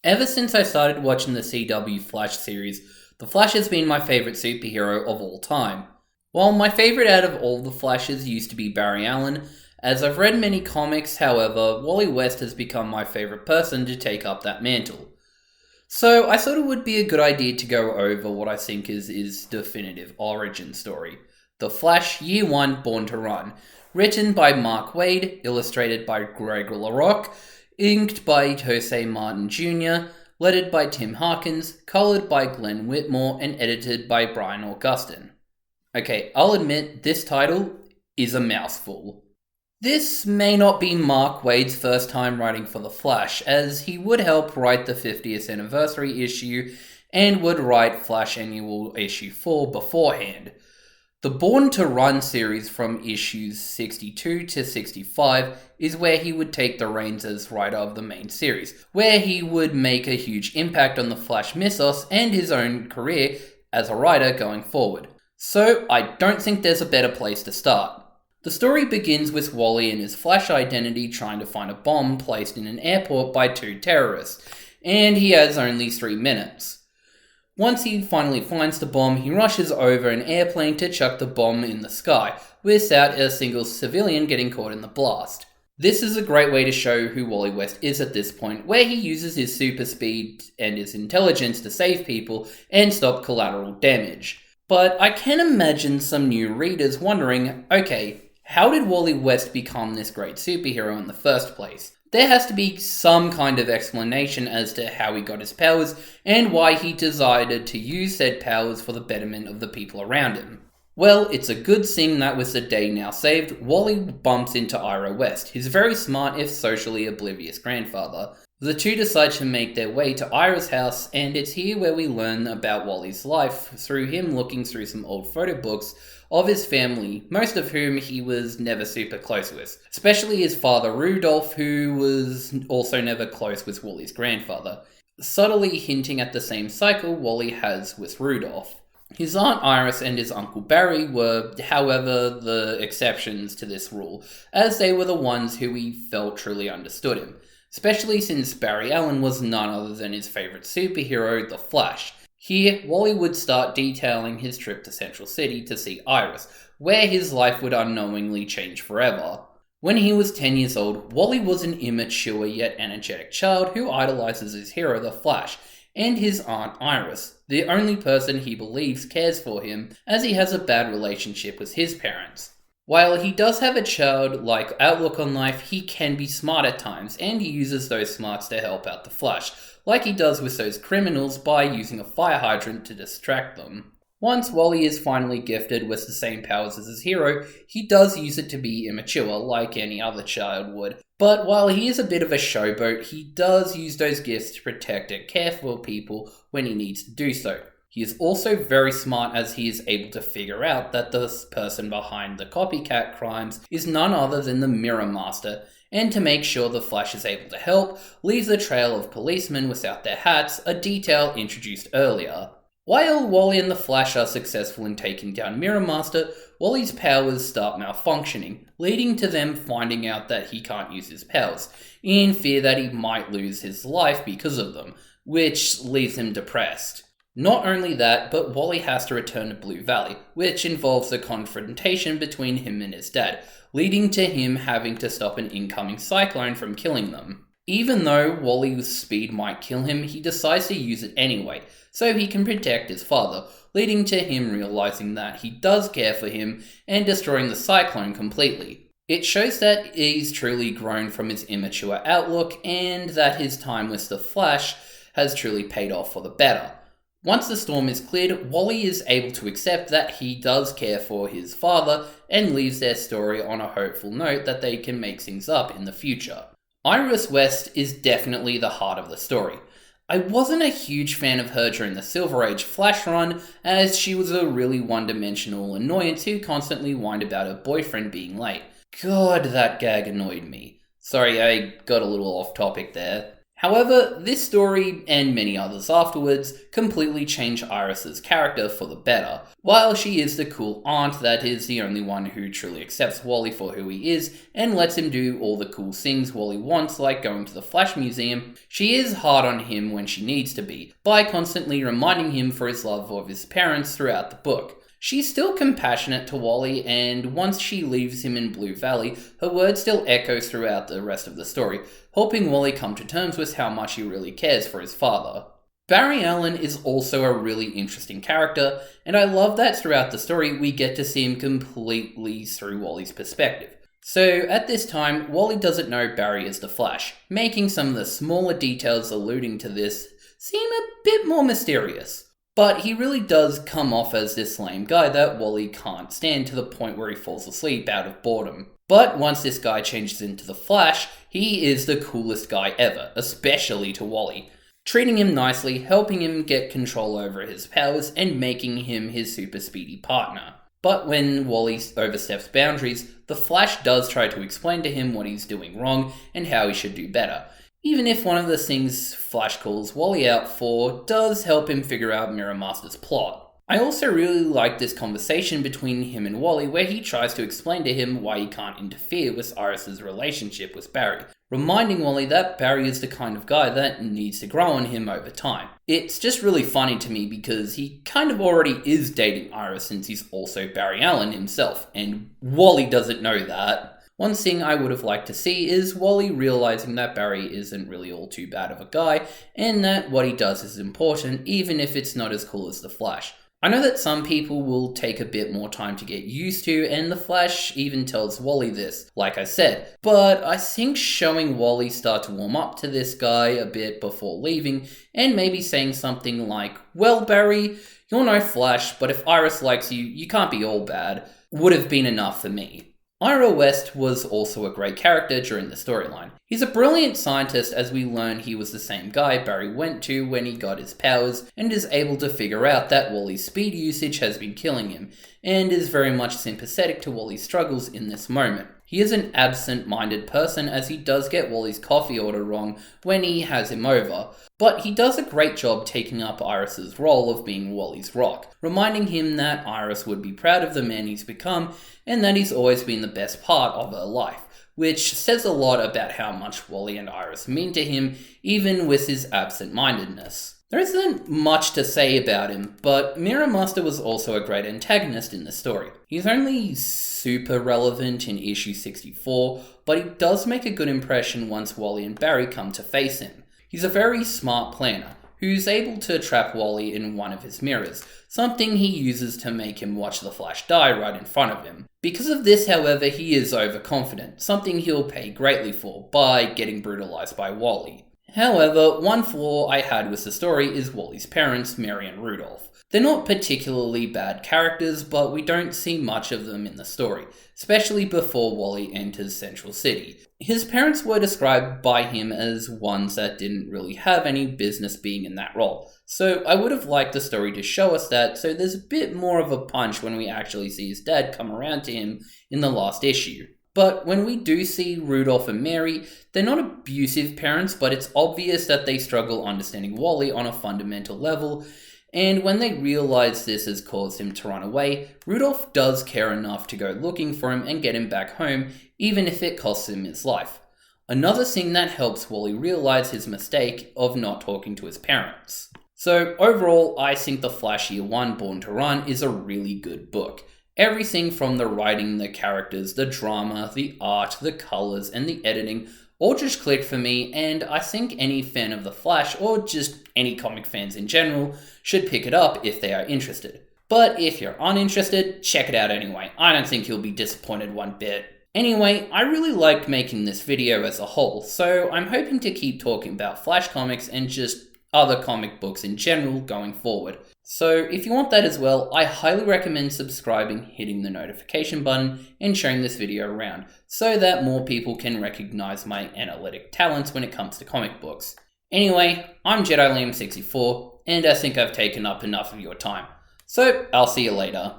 Ever since I started watching the CW Flash series, the Flash has been my favourite superhero of all time. While my favourite out of all the Flashes used to be Barry Allen, as I've read many comics, however, Wally West has become my favourite person to take up that mantle. So I thought it would be a good idea to go over what I think is his definitive origin story. The Flash Year 1 Born to Run, written by Mark Waid, illustrated by Greg LaRocque, inked by Jose Martin Jr., lettered by Tim Harkins, coloured by Glenn Whitmore, and edited by Brian Augustin. Okay, I'll admit this title is a mouthful. This may not be Mark Waid's first time writing for The Flash, as he would help write the 50th anniversary issue and would write Flash Annual Issue 4 beforehand. The Born to Run series from issues 62 to 65 is where he would take the reins as writer of the main series, where he would make a huge impact on the Flash mythos and his own career as a writer going forward. So I don't think there's a better place to start. The story begins with Wally and his Flash identity trying to find a bomb placed in an airport by two terrorists, and he has only 3 minutes. Once he finally finds the bomb, he rushes over an airplane to chuck the bomb in the sky, without a single civilian getting caught in the blast. This is a great way to show who Wally West is at this point, where he uses his super speed and his intelligence to save people and stop collateral damage. But I can imagine some new readers wondering, okay, how did Wally West become this great superhero in the first place? There has to be some kind of explanation as to how he got his powers and why he decided to use said powers for the betterment of the people around him. Well, it's a good thing that with the day now saved, Wally bumps into Ira West, his very smart if socially oblivious grandfather. The two decide to make their way to Ira's house, and it's here where we learn about Wally's life through him looking through some old photo books of his family, most of whom he was never super close with, especially his father Rudolph, who was also never close with Wally's grandfather, subtly hinting at the same cycle Wally has with Rudolph. His Aunt Iris and his Uncle Barry were, however, the exceptions to this rule, as they were the ones who he felt truly understood him, especially since Barry Allen was none other than his favourite superhero, the Flash. Here, Wally would start detailing his trip to Central City to see Iris, where his life would unknowingly change forever. When he was 10 years old, Wally was an immature yet energetic child who idolizes his hero, the Flash, and his Aunt Iris, the only person he believes cares for him, as he has a bad relationship with his parents. While he does have a childlike outlook on life, he can be smart at times, and he uses those smarts to help out the Flash, like he does with those criminals by using a fire hydrant to distract them. Once Wally is finally gifted with the same powers as his hero, he does use it to be immature, like any other child would. But while he is a bit of a showboat, he does use those gifts to protect and care for people when he needs to do so. He is also very smart, as he is able to figure out that the person behind the copycat crimes is none other than the Mirror Master, and to make sure the Flash is able to help, leaves a trail of policemen without their hats, a detail introduced earlier. While Wally and the Flash are successful in taking down Mirror Master, Wally's powers start malfunctioning, leading to them finding out that he can't use his powers, in fear that he might lose his life because of them, which leaves him depressed. Not only that, but Wally has to return to Blue Valley, which involves a confrontation between him and his dad, leading to him having to stop an incoming cyclone from killing them. Even though Wally's speed might kill him, he decides to use it anyway, so he can protect his father, leading to him realizing that he does care for him and destroying the cyclone completely. It shows that he's truly grown from his immature outlook and that his time with the Flash has truly paid off for the better. Once the storm is cleared, Wally is able to accept that he does care for his father and leaves their story on a hopeful note that they can make things up in the future. Iris West is definitely the heart of the story. I wasn't a huge fan of her during the Silver Age Flash run, as she was a really one-dimensional annoyance who constantly whined about her boyfriend being late. God, that gag annoyed me. Sorry, I got a little off topic there. However, this story, and many others afterwards, completely changed Iris's character for the better. While she is the cool aunt that is the only one who truly accepts Wally for who he is and lets him do all the cool things Wally wants, like going to the Flash Museum, she is hard on him when she needs to be, by constantly reminding him for his love of his parents throughout the book. She's still compassionate to Wally, and once she leaves him in Blue Valley, her words still echo throughout the rest of the story, helping Wally come to terms with how much he really cares for his father. Barry Allen is also a really interesting character, and I love that throughout the story we get to see him completely through Wally's perspective. So at this time, Wally doesn't know Barry is the Flash, making some of the smaller details alluding to this seem a bit more mysterious. But he really does come off as this lame guy that Wally can't stand, to the point where he falls asleep out of boredom. But once this guy changes into the Flash, he is the coolest guy ever, especially to Wally. Treating him nicely, helping him get control over his powers, and making him his super speedy partner. But when Wally oversteps boundaries, the Flash does try to explain to him what he's doing wrong and how he should do better. Even if one of the things Flash calls Wally out for does help him figure out Mirror Master's plot. I also really like this conversation between him and Wally, where he tries to explain to him why he can't interfere with Iris's relationship with Barry, reminding Wally that Barry is the kind of guy that needs to grow on him over time. It's just really funny to me because he kind of already is dating Iris, since he's also Barry Allen himself, and Wally doesn't know that. One thing I would have liked to see is Wally realizing that Barry isn't really all too bad of a guy, and that what he does is important, even if it's not as cool as the Flash. I know that some people will take a bit more time to get used to, and the Flash even tells Wally this, like I said, but I think showing Wally start to warm up to this guy a bit before leaving, and maybe saying something like, "Well, Barry, you're no Flash, but if Iris likes you, you can't be all bad," would have been enough for me. Ira West was also a great character during the storyline. He's a brilliant scientist, as we learn he was the same guy Barry went to when he got his powers, and is able to figure out that Wally's speed usage has been killing him, and is very much sympathetic to Wally's struggles in this moment. He is an absent-minded person, as he does get Wally's coffee order wrong when he has him over, but he does a great job taking up Iris's role of being Wally's rock, reminding him that Iris would be proud of the man he's become, and that he's always been the best part of her life, which says a lot about how much Wally and Iris mean to him, even with his absent-mindedness. There isn't much to say about him, but Mirror Master was also a great antagonist in the story. He's only super relevant in issue 64, but he does make a good impression once Wally and Barry come to face him. He's a very smart planner, who's able to trap Wally in one of his mirrors, something he uses to make him watch the Flash die right in front of him. Because of this, however, he is overconfident, something he'll pay greatly for by getting brutalized by Wally. However, one flaw I had with the story is Wally's parents, Mary and Rudolph. They're not particularly bad characters, but we don't see much of them in the story, especially before Wally enters Central City. His parents were described by him as ones that didn't really have any business being in that role, so I would have liked the story to show us that, so there's a bit more of a punch when we actually see his dad come around to him in the last issue. But when we do see Rudolph and Mary, they're not abusive parents, but it's obvious that they struggle understanding Wally on a fundamental level, and when they realize this has caused him to run away, Rudolph does care enough to go looking for him and get him back home, even if it costs him his life. Another thing that helps Wally realize his mistake of not talking to his parents. So overall, I think The Flash Year 1 Born to Run is a really good book. Everything from the writing, the characters, the drama, the art, the colours, and the editing all just clicked for me, and I think any fan of The Flash, or just any comic fans in general, should pick it up if they are interested. But if you're uninterested, check it out anyway. I don't think you'll be disappointed one bit. Anyway, I really liked making this video as a whole, so I'm hoping to keep talking about Flash comics and just other comic books in general going forward. So if you want that as well, I highly recommend subscribing, hitting the notification button, and sharing this video around, so that more people can recognize my analytic talents when it comes to comic books. Anyway, I'm Jedi-Liam 64, and I think I've taken up enough of your time. So I'll see you later.